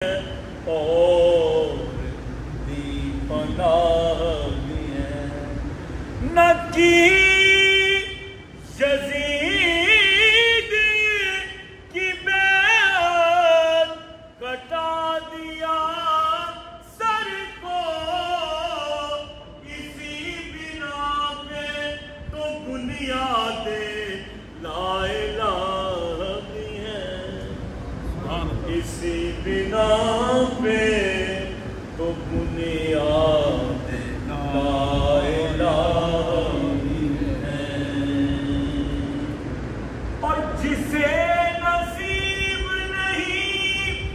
اور دی پناہ بھی ہے نہ کی یزید کی بیعت کٹا دیا سر کو اسی بنا پہ تو بنیاد لا الہ بھی ہے اسی بنا پہ تو بنیاد لا الہ بھی ہے اور جسے نصیب نہیں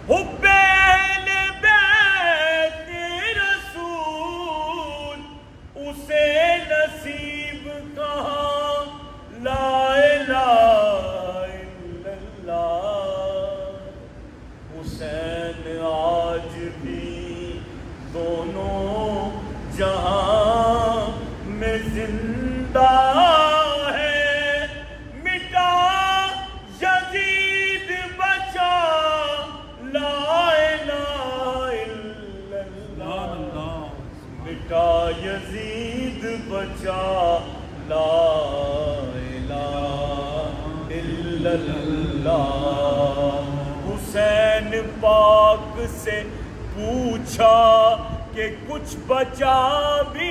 حب اہل بیت رسول اسے نصیب کہاں لا الہ الا اللہ حسین آج بھی دونوں جہاں میں زندہ ہے مٹا یزید بچا لا الہ الا اللہ مٹا یزید بچا لا الہ الا اللہ حسین پاک سے پوچھا کہ کچھ بچا بھی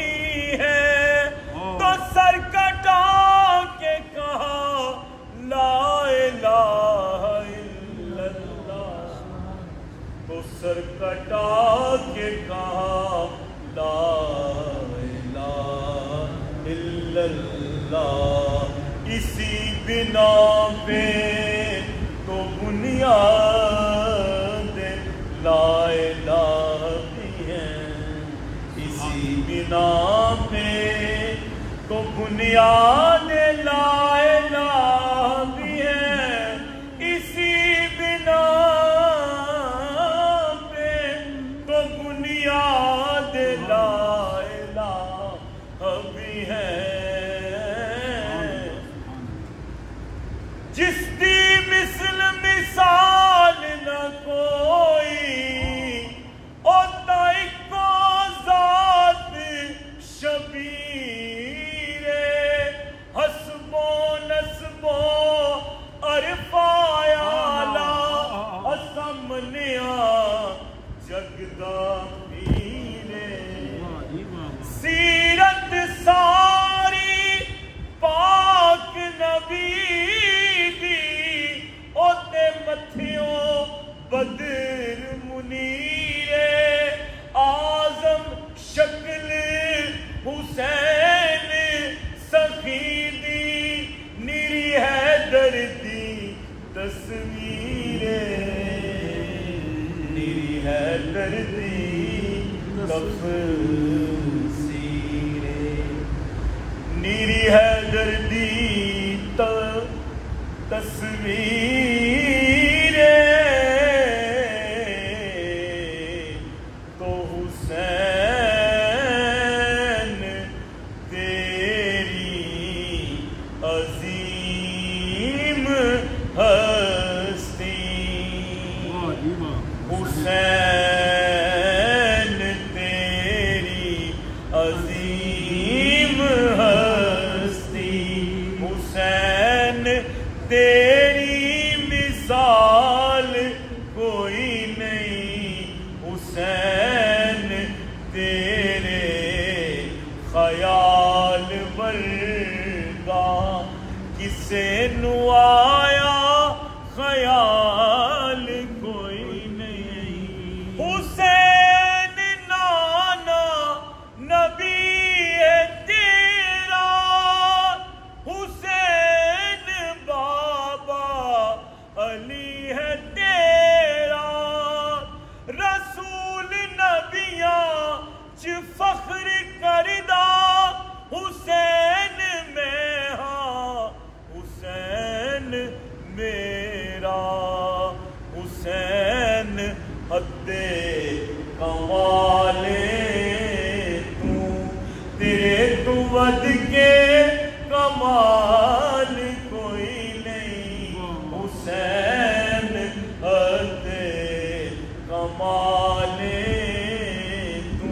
ہے تو سر کٹا کے کہا لا الہ الا اللہ تو سر کٹا کے کہا لا الہ الا اللہ اسی بنا پہ تو بنیاد لا الہ بھی ہے اسی بنا پہ تو بنیاد لا الہ بھی ہے اسی بنا پہ تو بنیاد لا الہ بھی ہے جس دی مثل مثال نہ کوئی اوتا اکو ذات شبیر حسب و نسب و عرفایا لا اسمنیا جگدہ پیرے سیرت ساری پاک نبی متھیوں بدر منیر اعظم شکل حسین سخیدی نیری حیدر دی تصویر نیری حیدر دی تفسیر نیری حیدر دی تصویر تیری مثال کوئی نہیں حسین تیرے خیال ورگا کسے نو آیا خیال کوئی نہیں حسین نانا نبی ہے تیرا حسین علی ہے تیرا رسول نبیاں چ فخر کردہ حسین میں ہاں حسین میرا حسین حد کمال تیرے تو ود کے کمال کوئی نہیں حسین حد کمال تو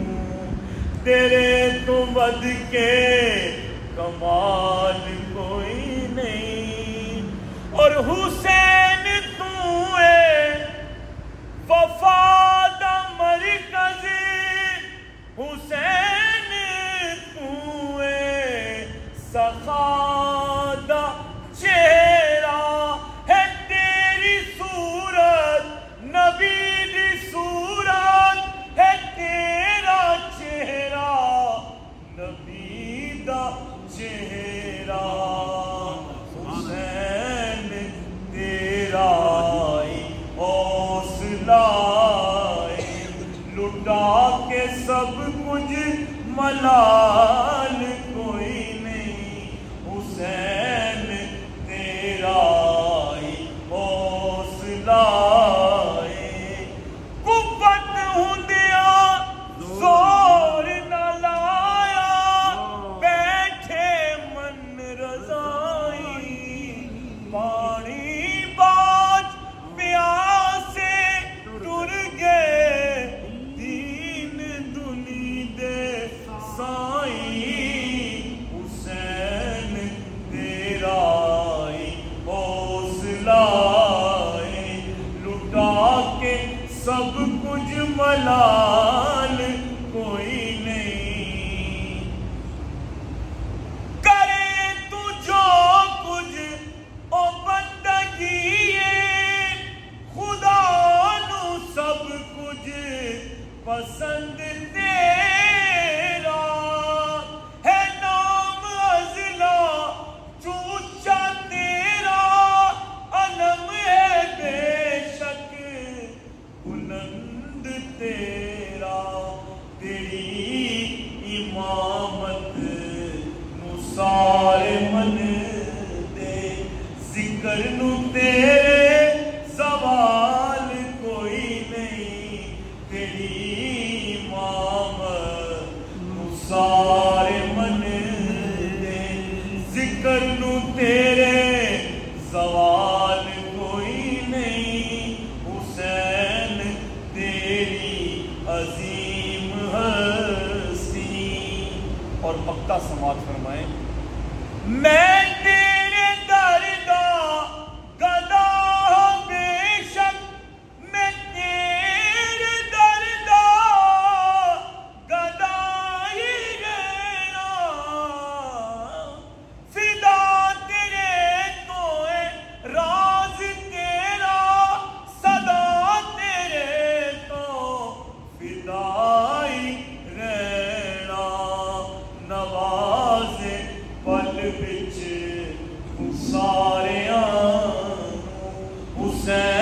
تیرے تو ود کے کمال کوئی نہیں اور حسین تو ہے وفا دا مرکز حسین تو ہے سخا دا چہرہ ہے تیری صورت نبی دی صورت ہے تیرا چہرہ نبی دا چہرہ حسین تیرا حوصلہ لٹا کے سب کچھ ملال کوئی نہیں حسین تیرا حوصلہ قوت ہوندیا زور نہ لایا بیٹھے من رضائی پانی باج پیاسے ٹر گئے دین دنی دے سائیں حسین تیرا حوصلہ لٹا کے سب کچھ ملال کوئی نہیں کرے تو جو کچھ او بندگی خدا نو سب کچھ پسند تیرا ہے نام ازلا چوچا تیرا علم ہے بے شک بلند تیرا تیری امامت نو سارے من دے ذکر نو تیرے زوال کوئی نہیں تیری امامت نو سارے من دے ذکر نو تیرے زوال کوئی نہیں حسین تیری عظیم ہستی اور پکا سماعت فرمائیں میں تیرے در دا گدا بے شک میں تیرے در دا گدا ہی رہنا فدا تیرے تو ہے راز تیرا صدا تیرے تو فدائی رہنا نواز پل بچ سارے حسین